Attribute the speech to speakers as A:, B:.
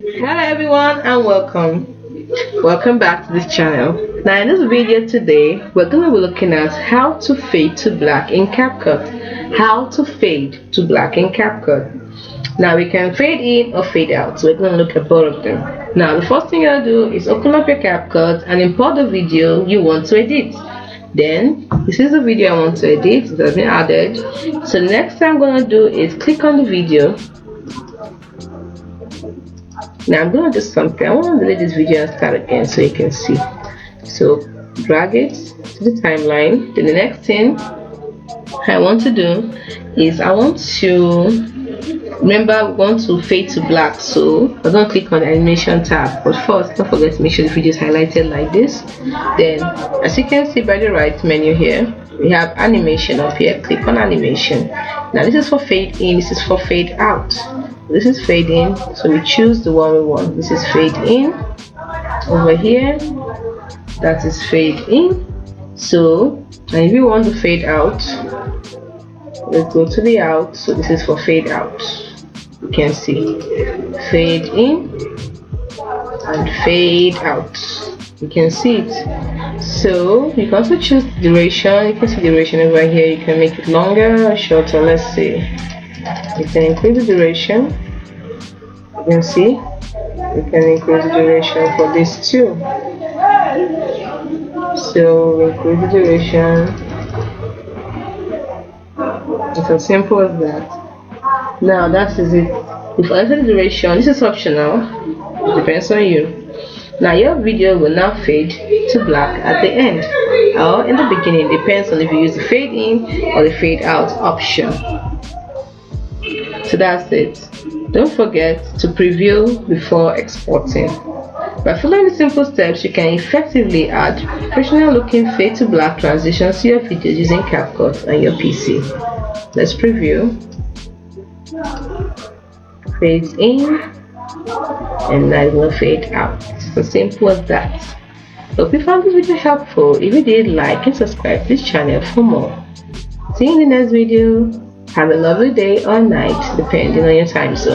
A: Hello everyone and welcome back to this channel. Now in this video today we're going to be looking at how to fade to black in Capcut. How to fade to black in Capcut. Now we can fade in or fade out, so we're going to look at both of them. Now the first thing you'll do is open up your Capcut and import the video you want to edit. Then this is the video I want to edit. It has been added. So the next thing I'm going to do is click on the video. Now I'm going to do something. I want to delete this video and start again so you can see. So drag it to the timeline. Then the next thing I want to do is I want to remember we want to fade to black, so I'm going to click on the animation tab. But first, don't forget to make sure the video is highlighted like this. Then as you can see by the right menu here, we have animation up here. Click on animation. Now this is for fade in, this is for fade out. This is fade in, so we choose the one we want. This is fade in. Over here, that is fade in. So, and if you want to fade out, let's go to the out. So this is for fade out. You can see fade in and fade out. You can see it. So you can also choose duration. You can see duration over here. You can make it longer or shorter. Let's see. You can increase the duration. You can see you can increase the duration for this too. So increase the duration. It's as simple as that. Now that is it. If I enter the duration, this is optional. It depends on you. Now your video will now fade to black at the end or in the beginning. Depends on if you use the fade in or the fade out option. So that's it. Don't forget to preview before exporting. By following the simple steps, you can effectively add professional looking fade to black transitions to your videos using Capcut on your PC. Let's preview. Fade in and now it will fade out. It's as simple as that. Hope you found this video helpful. If you did, like and subscribe to this channel for more. See you in the next video. Have a lovely day or night depending on your time zone.